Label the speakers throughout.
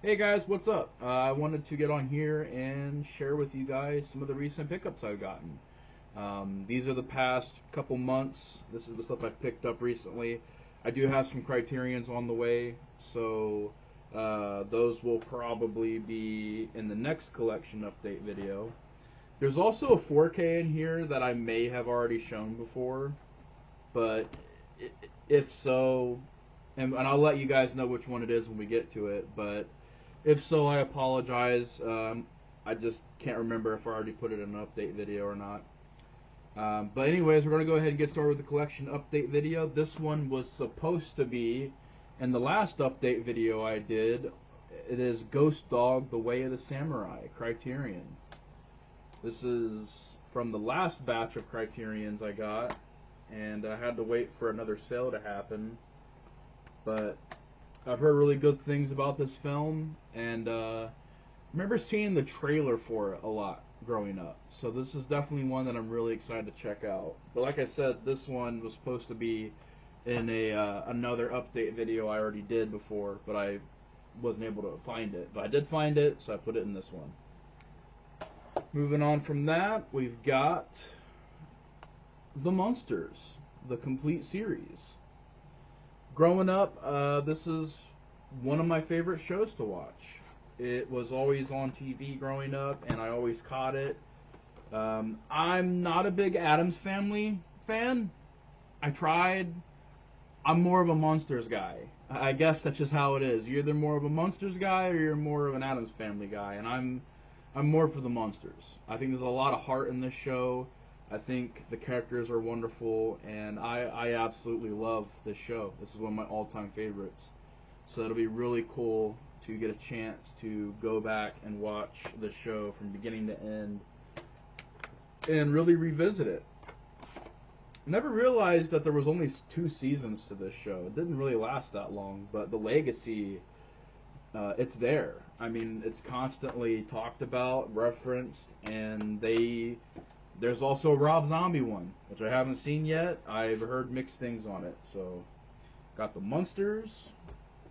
Speaker 1: Hey guys, what's up? I wanted to get on here and share with you guys some of the recent pickups I've gotten. These are the past couple months. This is the stuff I've picked up recently. I do have some Criterions on the way, so those will probably be in the next collection update video. There's also a 4K in here that I may have already shown before, but if so, and I'll let you guys know which one it is when we get to it, but if so, I apologize. I just can't remember if I already put it in an update video or not. But anyways, we're going to go ahead and get started with the collection update video. This one was supposed to be in the last update video I did. It is Ghost Dog: The Way of the Samurai, Criterion. This is from the last batch of Criterions I got, and I had to wait for another sale to happen. But I've heard really good things about this film, and remember seeing the trailer for it a lot growing up. So this is definitely one that I'm really excited to check out. But like I said, this one was supposed to be in a another update video I already did before, but I wasn't able to find it. But I did find it, so I put it in this one. Moving on from that, we've got The Munsters, the complete series. Growing up, this is one of my favorite shows to watch. It was always on TV growing up, and I always caught it. I'm not a big Addams Family fan. I tried. I'm more of a Monsters guy. I guess that's just how it is. You're either more of a Monsters guy or you're more of an Addams Family guy, and I'm more for the Monsters. I think there's a lot of heart in this show. I think the characters are wonderful, and I absolutely love this show. This is one of my all-time favorites. So it'll be really cool to get a chance to go back and watch the show from beginning to end and really revisit it. Never realized that there was only 2 seasons to this show. It didn't really last that long, but the legacy, it's there. I mean, it's constantly talked about, referenced, and there's also a Rob Zombie one, which I haven't seen yet. I've heard mixed things on it. So, got the Munsters.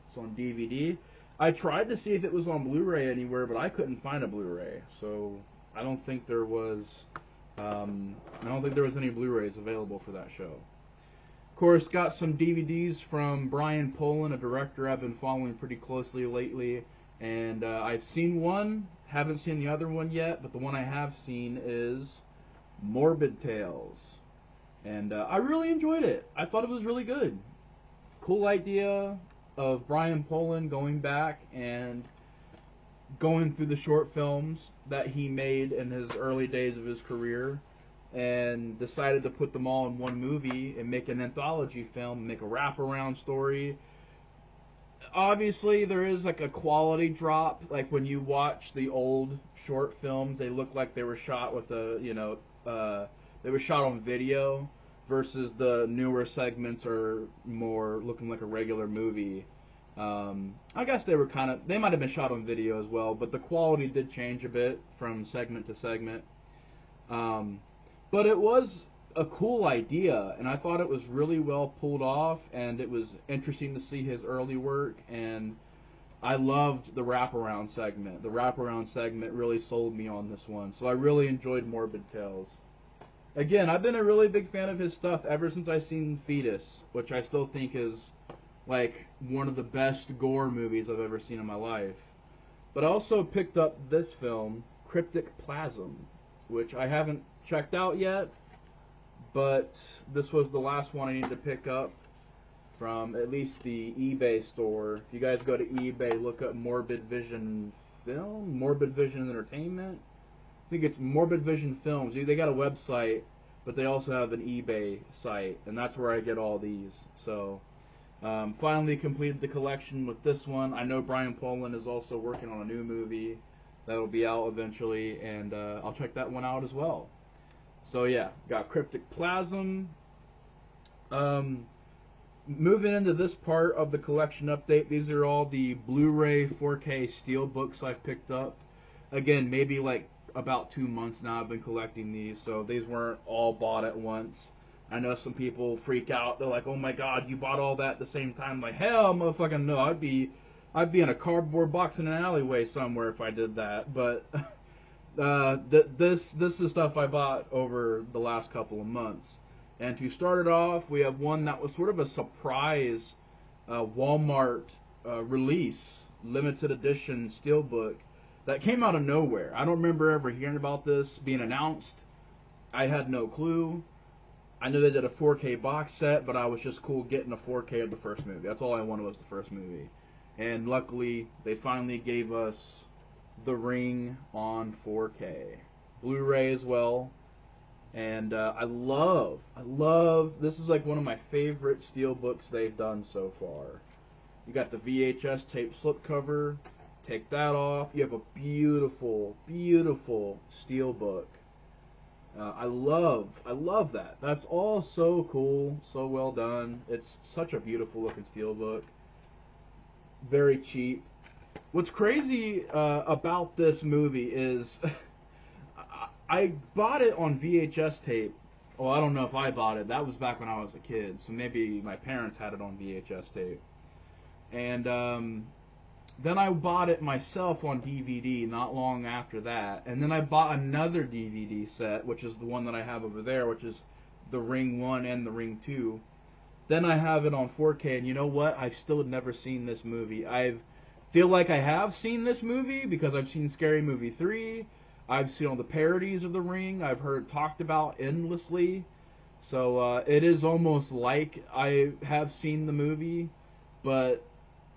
Speaker 1: It's on DVD. I tried to see if it was on Blu-ray anywhere, but I couldn't find a Blu-ray. So, I don't think there was. I don't think there was any Blu-rays available for that show. Of course, got some DVDs from Brian Poland, a director I've been following pretty closely lately, and I've seen one, haven't seen the other one yet, but the one I have seen is Morbid Tales, and I really enjoyed it. I thought it was really good. Cool idea of Brian Poland going back and going through the short films that he made in his early days of his career and decided to put them all in one movie and make an anthology film, make a wraparound story. Obviously, there is like a quality drop. Like when you watch the old short films, they look like they were shot with they were shot on video, versus the newer segments are more looking like a regular movie. I guess they might have been shot on video as well, but the quality did change a bit from segment to segment. Um, but it was a cool idea, and I thought it was really well pulled off, and it was interesting to see his early work, and I loved the wraparound segment. The wraparound segment really sold me on this one, so I really enjoyed Morbid Tales. Again, I've been a really big fan of his stuff ever since I seen Fetus, which I still think is like one of the best gore movies I've ever seen in my life. But I also picked up this film, Cryptic Plasm, which I haven't checked out yet, but this was the last one I needed to pick up from at least the eBay store. If you guys go to eBay, look up Morbid Vision Film, Morbid Vision Entertainment. I think it's Morbid Vision Films. They got a website, but they also have an eBay site, and that's where I get all these. So, finally completed the collection with this one. I know Brian Poland is also working on a new movie that'll be out eventually, and I'll check that one out as well. So yeah, got Cryptic Plasm. Moving into this part of the collection update, these are all the Blu-ray 4K steel books I've picked up. Again, maybe like about 2 months now I've been collecting these, so these weren't all bought at once. I know some people freak out. They're like, "Oh my God, you bought all that at the same time?" I'm like, hell, motherfucking no! I'd be in a cardboard box in an alleyway somewhere if I did that. But this is stuff I bought over the last couple of months. And to start it off, we have one that was sort of a surprise Walmart release, limited edition steelbook that came out of nowhere. I don't remember ever hearing about this being announced. I had no clue. I knew they did a 4K box set, but I was just cool getting a 4K of the first movie. That's all I wanted was the first movie. And luckily, they finally gave us The Ring on 4K. Blu-ray as well. And I love, this is like one of my favorite steelbooks they've done so far. You got the VHS tape slipcover. Take that off. You have a beautiful, beautiful steelbook. I love that. That's all so cool, so well done. It's such a beautiful looking steelbook. Very cheap. What's crazy about this movie is I bought it on VHS tape. Well, I don't know if I bought it. That was back when I was a kid, so maybe my parents had it on VHS tape. And then I bought it myself on DVD not long after that. And then I bought another DVD set, which is the one that I have over there, which is The Ring 1 and The Ring 2. Then I have it on 4K, and you know what? I still have never seen this movie. I feel like I have seen this movie because I've seen Scary Movie 3. I've seen all the parodies of The Ring. I've heard it talked about endlessly. So it is almost like I have seen the movie, but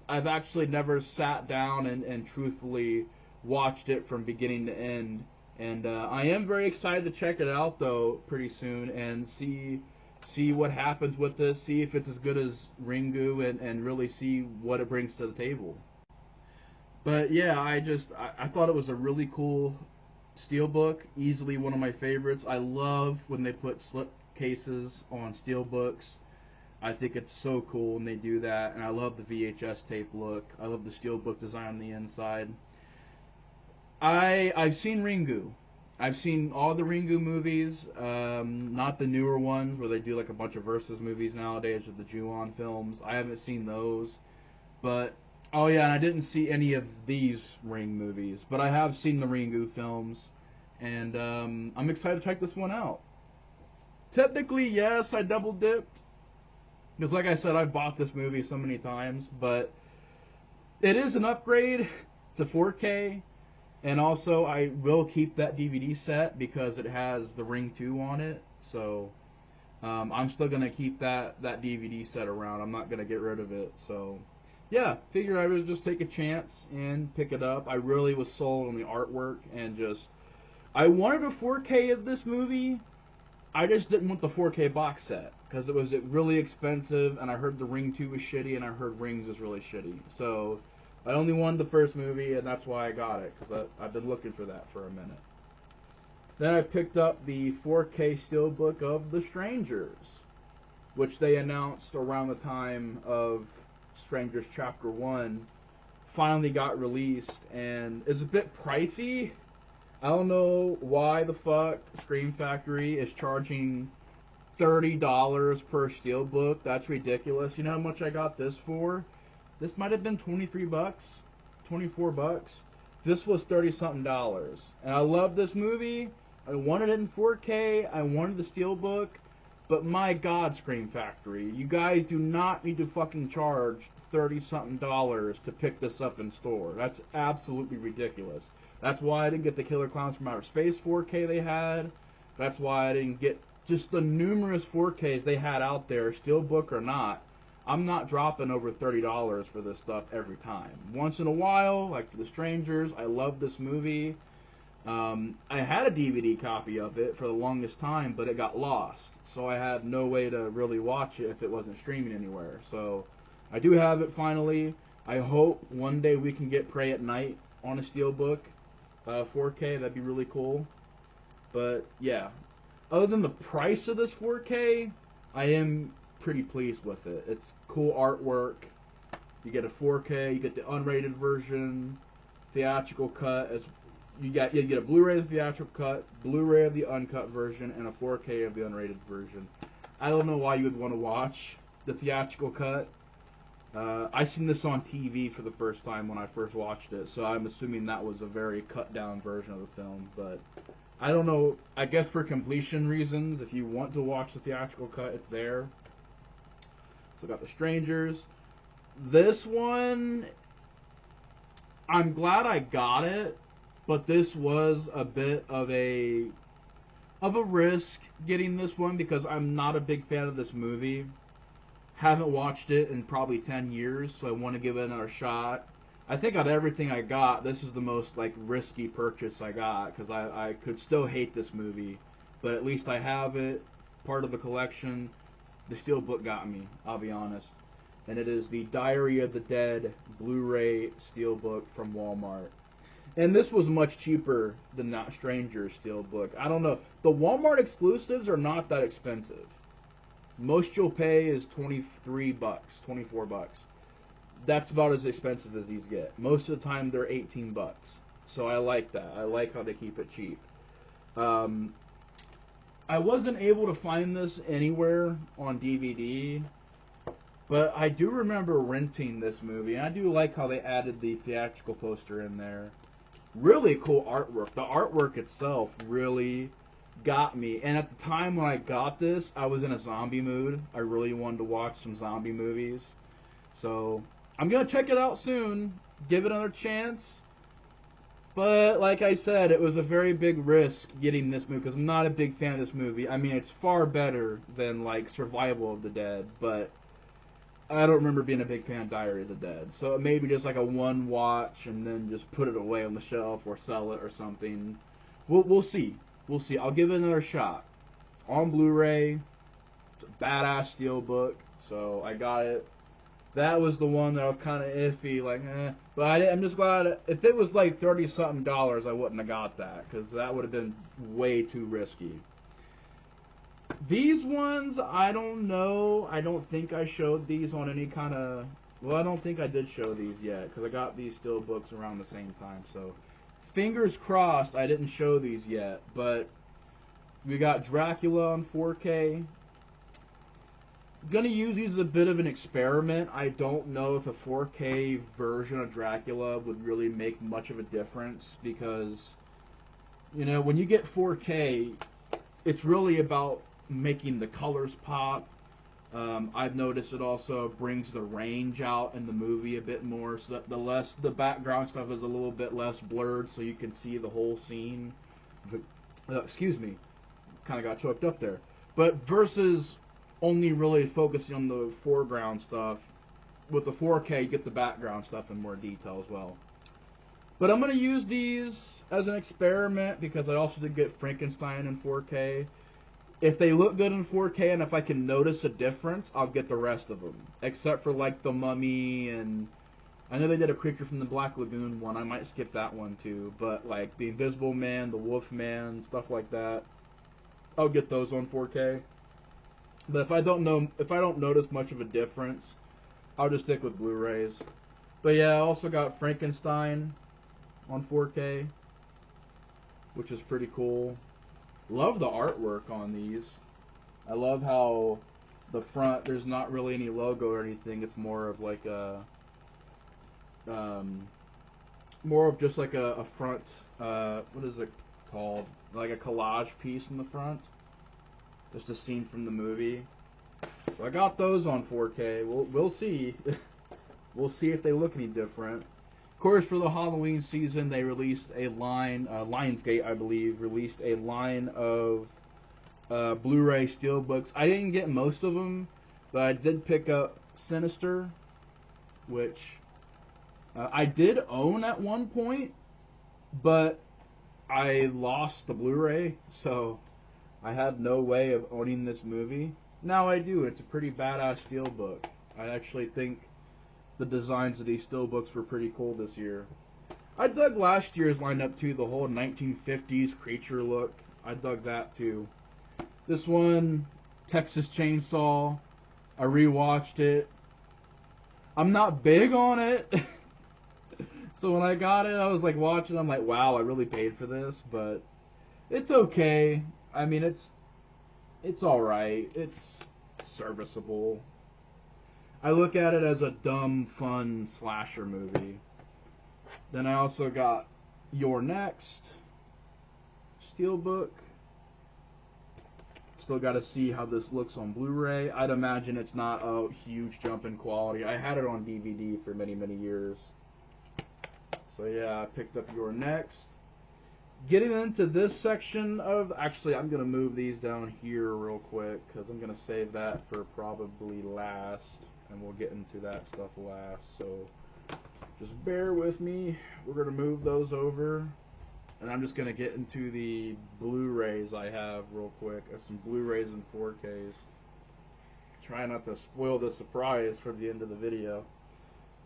Speaker 1: I've actually never sat down and truthfully watched it from beginning to end. And I am very excited to check it out, though, pretty soon and see what happens with this, see if it's as good as Ringu, and really see what it brings to the table. But yeah, I thought it was a really cool steelbook, easily one of my favorites. I love when they put slip cases on steelbooks. I think it's so cool when they do that, and I love the VHS tape look. I love the steelbook design on the inside. I've seen Ringu. I've seen all the Ringu movies, not the newer ones where they do like a bunch of versus movies nowadays with the Ju-on films. I haven't seen those, but oh yeah, and I didn't see any of these Ring movies, but I have seen the Ringu films, and I'm excited to check this one out. Technically, yes, I double dipped. Because like I said, I've bought this movie so many times, but it is an upgrade to 4K, and also I will keep that DVD set because it has The Ring 2 on it, so I'm still going to keep that DVD set around. I'm not going to get rid of it, so yeah, figure I would just take a chance and pick it up. I really was sold on the artwork, and I wanted a 4K of this movie. I just didn't want the 4K box set because it was really expensive, and I heard The Ring 2 was shitty, and I heard Rings was really shitty. So I only wanted the first movie, and that's why I got it, because I've been looking for that for a minute. Then I picked up the 4K steelbook of The Strangers, which they announced around the time of Strangers Chapter 1 finally got released, and is a bit pricey. I don't know why the fuck Scream Factory is charging $30 per steelbook. That's ridiculous. You know how much I got this for? This might have been 23 bucks, 24 bucks. This was 30 something dollars. And I love this movie. I wanted it in 4K. I wanted the steelbook. But my God, Scream Factory, you guys do not need to fucking charge 30 something dollars to pick this up in store. That's absolutely ridiculous. That's why I didn't get the Killer Clowns from Outer Space 4K they had. That's why I didn't get just the numerous 4Ks they had out there, steelbook or not. I'm not dropping over $30 for this stuff every time. Once in a while, like for The Strangers, I love this movie. I had a DVD copy of it for the longest time, but it got lost. So I had no way to really watch it if it wasn't streaming anywhere. So I do have it finally. I hope one day we can get Prey at Night on a steelbook 4K. That'd be really cool. But yeah, other than the price of this 4K, I am pretty pleased with it. It's cool artwork. You get a 4K, you get the unrated version, theatrical cut. You get a Blu-ray of the theatrical cut, Blu-ray of the uncut version, and a 4K of the unrated version. I don't know why you would want to watch the theatrical cut. I seen this on TV for the first time when I first watched it, so I'm assuming that was a very cut down version of the film. But I don't know. I guess for completion reasons, if you want to watch the theatrical cut, it's there. So got The Strangers. This one, I'm glad I got it, but this was a bit of a risk getting this one because I'm not a big fan of this movie. Haven't watched it in probably 10 years, so I want to give it another shot. I think out of everything I got, this is the most like risky purchase I got because I could still hate this movie, but at least I have it, part of the collection. The Steelbook got me, I'll be honest. And it is the Diary of the Dead Blu-ray Steelbook from Walmart. And this was much cheaper than that Stranger Steelbook. I don't know. The Walmart exclusives are not that expensive. Most you'll pay is $23, $24. That's about as expensive as these get. Most of the time they're $18. So I like that. I like how they keep it cheap. I wasn't able to find this anywhere on DVD, but I do remember renting this movie. And I do like how they added the theatrical poster in there. Really cool artwork. The artwork itself really got me. And at the time when I got this, I was in a zombie mood. I really wanted to watch some zombie movies. So I'm going to check it out soon. Give it another chance. But like I said, it was a very big risk getting this movie because I'm not a big fan of this movie. I mean, it's far better than like Survival of the Dead, but I don't remember being a big fan of Diary of the Dead. So maybe just like a one watch and then just put it away on the shelf or sell it or something. We'll see. We'll see. I'll give it another shot. It's on Blu-ray. It's a badass steelbook. So I got it. That was the one that I was kind of iffy, like, But I'm just glad if it was like $30-something, I wouldn't have got that because that would have been way too risky. These ones, I don't know. I don't think I showed these on any kind of... Well, I don't think I did show these yet because I got these steelbooks around the same time. So, fingers crossed I didn't show these yet. But we got Dracula on 4K. Gonna use these as a bit of an experiment. I don't know if a 4K version of Dracula would really make much of a difference because, you know, when you get 4K, it's really about making the colors pop. I've noticed it also brings the range out in the movie a bit more, so that the background stuff is a little bit less blurred, so you can see the whole scene. Excuse me, kind of got choked up there. But versus only really focusing on the foreground stuff, with the 4K, you get the background stuff in more detail as well. But I'm going to use these as an experiment because I also did get Frankenstein in 4K. If they look good in 4K and if I can notice a difference, I'll get the rest of them. Except for like the Mummy and... I know they did a Creature from the Black Lagoon one. I might skip that one too. But like the Invisible Man, the Wolf Man, stuff like that, I'll get those on 4K. But if I don't notice much of a difference, I'll just stick with Blu-rays. But yeah, I also got Frankenstein on 4K, which is pretty cool. Love the artwork on these. I love how the front, there's not really any logo or anything. It's more of like a, more of just like a front, what is it called? Like a collage piece in the front. Just a scene from the movie. So I got those on 4K. We'll see. We'll see if they look any different. Of course, for the Halloween season, they released a line, Lionsgate, I believe, released a line of Blu-ray steelbooks. I didn't get most of them, but I did pick up Sinister, which I did own at one point, but I lost the Blu-ray, so I had no way of owning this movie. Now I do. It's a pretty badass steelbook. I actually think the designs of these steelbooks were pretty cool this year. I dug last year's lineup too, the whole 1950s creature look. I dug that too. This one, Texas Chainsaw, I rewatched it. I'm not big on it. So when I got it, I was like watching, I'm like, wow, I really paid for this, but it's okay. I mean, it's alright. It's serviceable. I look at it as a dumb, fun slasher movie. Then I also got You're Next, Steelbook. Still got to see how this looks on Blu-ray. I'd imagine it's not a huge jump in quality. I had it on DVD for many, many years. So yeah, I picked up You're Next. Getting into this section of... Actually, I'm going to move these down here real quick because I'm going to save that for probably last. And we'll get into that stuff last. So just bear with me. We're going to move those over. And I'm just going to get into the Blu-rays I have real quick. Some Blu-rays and 4Ks. Try not to spoil the surprise for the end of the video.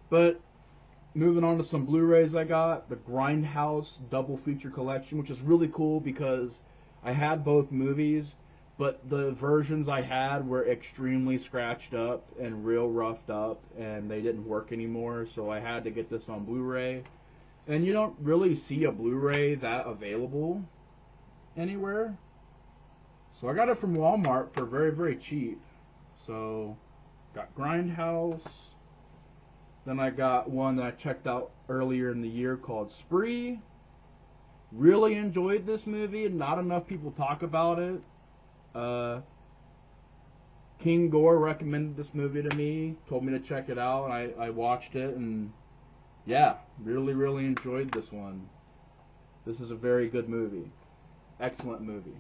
Speaker 1: But moving on to some Blu-rays I got. The Grindhouse Double Feature Collection, which is really cool because I had both movies, but the versions I had were extremely scratched up and real roughed up, and they didn't work anymore, so I had to get this on Blu-ray. And you don't really see a Blu-ray that available anywhere. So I got it from Walmart for very, very cheap. So, got Grindhouse. Then I got one that I checked out earlier in the year called Spree. Really enjoyed this movie. Not enough people talk about it. King Gore recommended this movie to me. Told me to check it out. And I watched it and... yeah, really, really enjoyed this one. This is a very good movie. Excellent movie.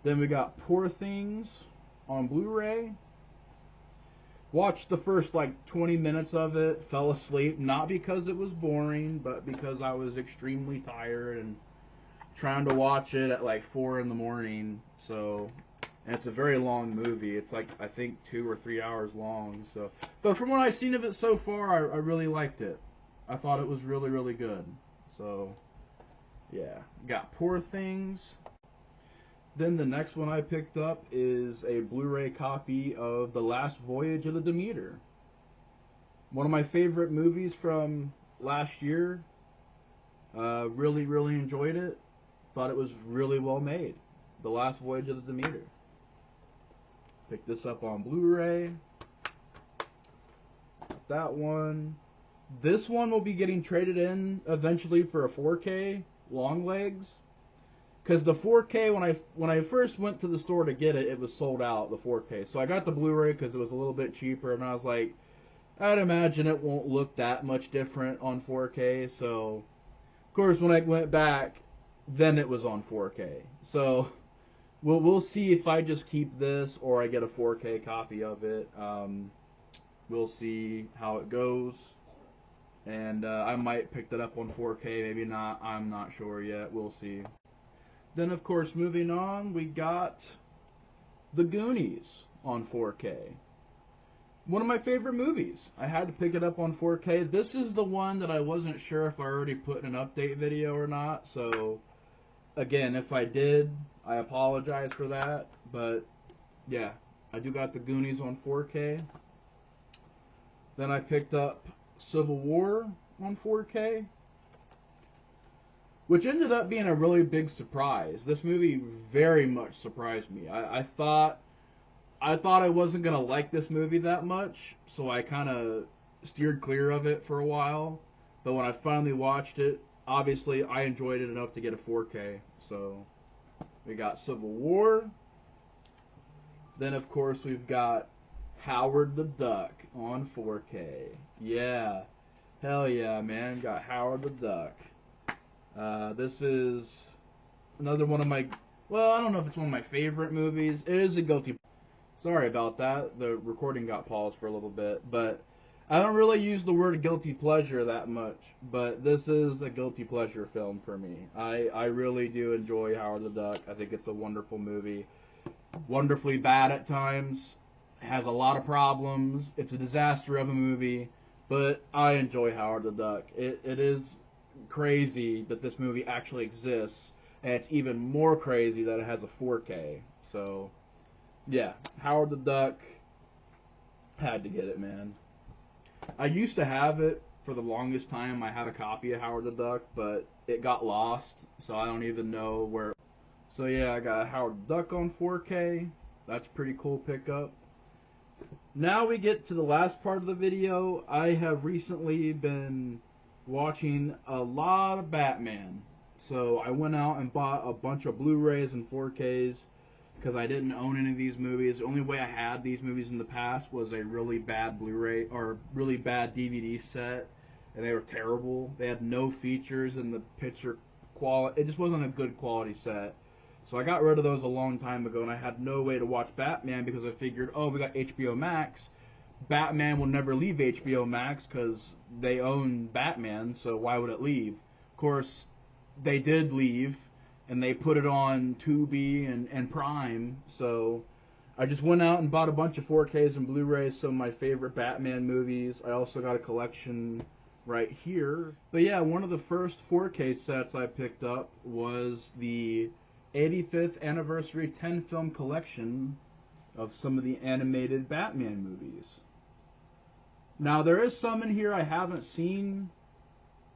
Speaker 1: Then we got Poor Things on Blu-ray. Watched the first like 20 minutes of it, fell asleep, not because it was boring, but because I was extremely tired and trying to watch it at like 4 in the morning. So, and it's a very long movie. It's like, I think 2 or 3 hours long. So, but from what I've seen of it so far, I really liked it. I thought it was really, really good. So, yeah. Got Poor Things. Then the next one I picked up is a Blu-ray copy of The Last Voyage of the Demeter. One of my favorite movies from last year. Really, really enjoyed it. Thought it was really well made. The Last Voyage of the Demeter. Picked this up on Blu-ray. That one. This one will be getting traded in eventually for a 4K long legs. Because the 4K, when I first went to the store to get it, it was sold out, the 4K. So I got the Blu-ray because it was a little bit cheaper, and I was like, I'd imagine it won't look that much different on 4K. So, of course, when I went back, then it was on 4K. So, we'll see if I just keep this or I get a 4K copy of it. We'll see how it goes. And I might pick that up on 4K, maybe not. I'm not sure yet. We'll see. Then, of course, moving on, we got The Goonies on 4K. One of my favorite movies. I had to pick it up on 4K. This is the one that I wasn't sure if I already put in an update video or not. So, again, if I did, I apologize for that. But, yeah, I do got The Goonies on 4K. Then I picked up Civil War on 4K. Which ended up being a really big surprise. This movie very much surprised me. I thought I wasn't going to like this movie that much, so I kind of steered clear of it for a while. But when I finally watched it, obviously I enjoyed it enough to get a 4K. So we got Civil War. Then, of course, we've got Howard the Duck on 4K. Yeah. Hell yeah, man. Got Howard the Duck. This is another one of my, well, I don't know if it's one of my favorite movies. It is a guilty. Sorry about that. The recording got paused for a little bit, but I don't really use the word guilty pleasure that much, but this is a guilty pleasure film for me. I really do enjoy Howard the Duck. I think it's a wonderful movie. Wonderfully bad at times. Has a lot of problems. It's a disaster of a movie, but I enjoy Howard the Duck. It is crazy that this movie actually exists, and it's even more crazy that it has a 4K. So, yeah, Howard the Duck, had to get it, man. I used to have it for the longest time. I had a copy of Howard the Duck, but it got lost, so I don't even know where. So yeah, I got Howard the Duck on 4K. That's a pretty cool pickup. now we get to the last part of the video. I have recently been watching a lot of Batman. So I went out and bought a bunch of Blu-rays and 4Ks because I didn't own any of these movies. The only way I had these movies in the past was a really bad Blu-ray or really bad DVD set, and they were terrible. They had no features in the picture quality. It just wasn't a good quality set. So I got rid of those a long time ago, and I had no way to watch Batman because I figured, oh, we got HBO Max. Batman will never leave HBO Max because they own Batman, so why would it leave? Of course, they did leave, and they put it on Tubi and Prime, so I just went out and bought a bunch of 4Ks and Blu-rays, some of my favorite Batman movies. I also got a collection right here. But yeah, one of the first 4K sets I picked up was the 85th anniversary 10-film collection of some of the animated Batman movies. Now, there is some in here I haven't seen,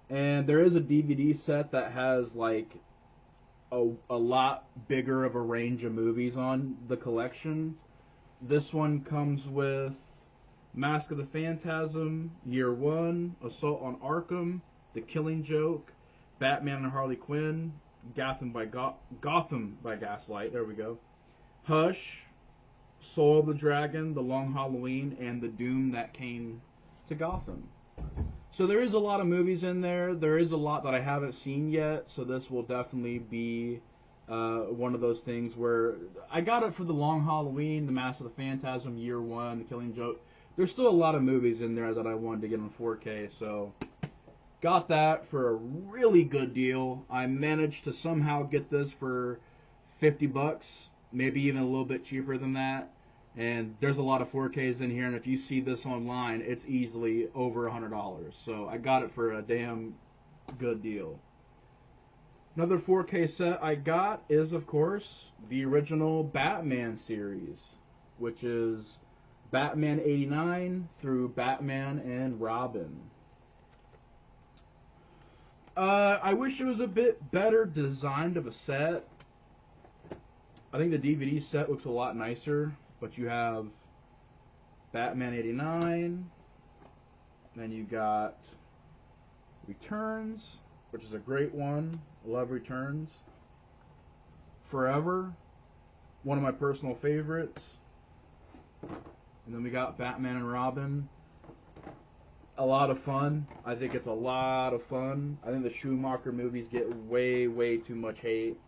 Speaker 1: and there is a DVD set that has like a lot bigger of a range of movies on the collection. This one comes with Mask of the Phantasm, Year One, Assault on Arkham, The Killing Joke, Batman and Harley Quinn, Gotham by Gaslight, there we go, Hush, Soul of the Dragon, The Long Halloween, and The Doom That Came to Gotham. So there is a lot of movies in there. There is a lot that I haven't seen yet, so this will definitely be one of those things where I got it for The Long Halloween, The Mask of the Phantasm, Year One, The Killing Joke. There's still a lot of movies in there that I wanted to get on 4K, so got that for a really good deal. I managed to somehow get this for $50, maybe even a little bit cheaper than that. And there's a lot of 4Ks in here, and if you see this online, it's easily over $100. So I got it for a damn good deal. Another 4K set I got is, of course, the original Batman series, which is Batman 89 through Batman and Robin. I wish it was a bit better designed of a set. I think the DVD set looks a lot nicer. But you have Batman 89, then you got Returns, which is a great one. Love Returns. Forever, one of my personal favorites. And then we got Batman and Robin. A lot of fun. I think it's a lot of fun. I think the Schumacher movies get way, way too much hate.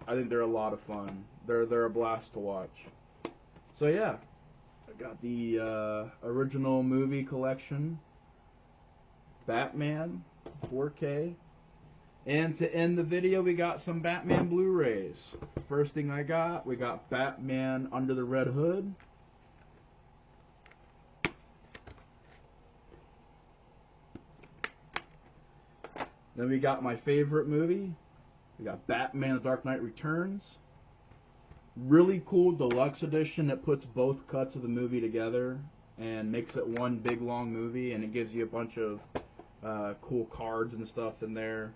Speaker 1: I think they're a lot of fun. They're a blast to watch. So yeah, I got the original movie collection, Batman, 4K, and to end the video we got some Batman Blu-rays. First thing we got Batman Under the Red Hood. Then we got my favorite movie, we got Batman The Dark Knight Returns. Really cool deluxe edition that puts both cuts of the movie together and makes it one big long movie, and it gives you a bunch of cool cards and stuff in there.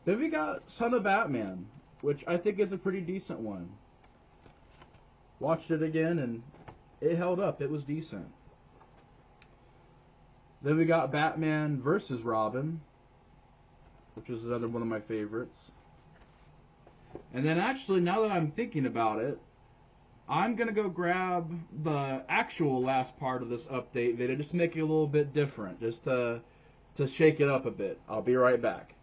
Speaker 1: Then we got Son of Batman, which I think is a pretty decent one. Watched it again and it held up. It was decent. Then we got Batman vs. Robin, which is another one of my favorites. And then actually, now that I'm thinking about it, I'm going to go grab the actual last part of this update video just to make it a little bit different, just to shake it up a bit. I'll be right back.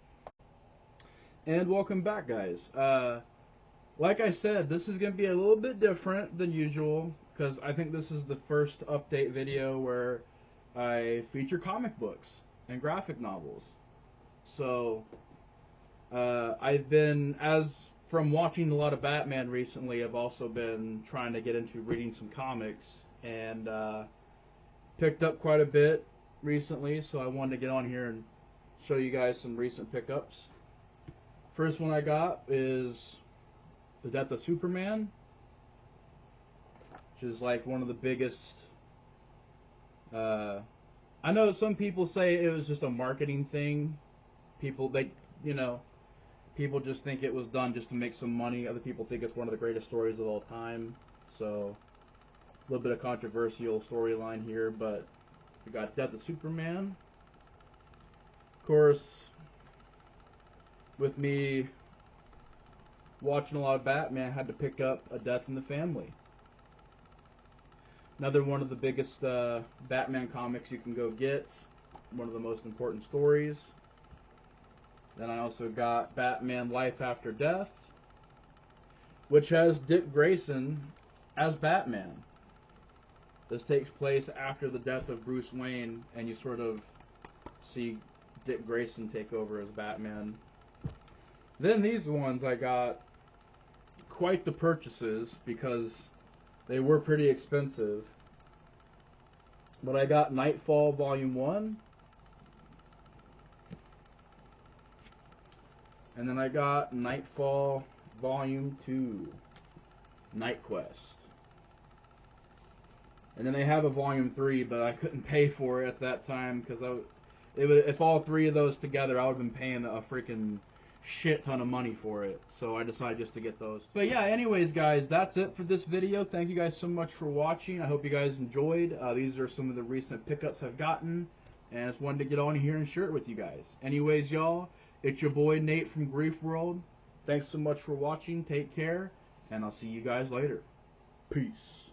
Speaker 1: And welcome back, guys. Like I said, this is going to be a little bit different than usual, because I think this is the first update video where I feature comic books and graphic novels. So, I've been, from watching a lot of Batman recently, I've also been trying to get into reading some comics, and picked up quite a bit recently, so I wanted to get on here and show you guys some recent pickups. First one I got is The Death of Superman, which is like one of the biggest, I know some people say it was just a marketing thing. People just think it was done just to make some money. Other people think it's one of the greatest stories of all time. So A little bit of controversial storyline here, but we got Death of Superman. Of course, with me watching a lot of Batman, I had to pick up A Death in the Family. Another one of the biggest Batman comics you can go get. One of the most important stories. Then I also got Batman Life After Death, which has Dick Grayson as Batman. This takes place after the death of Bruce Wayne, and you sort of see Dick Grayson take over as Batman. Then these ones I got quite the purchases because they were pretty expensive. But I got Nightfall Volume 1. And then I got Nightfall Volume 2. Night Quest. And then they have a Volume 3, but I couldn't pay for it at that time because if all three of those together, I would have been paying a freaking shit ton of money for it. So I decided just to get those. But yeah, anyways, guys, that's it for this video. Thank you guys so much for watching. I hope you guys enjoyed. These are some of the recent pickups I've gotten, and I just wanted to get on here and share it with you guys. Anyways, y'all, it's your boy Nate from Grief World. Thanks so much for watching. Take care, and I'll see you guys later. Peace.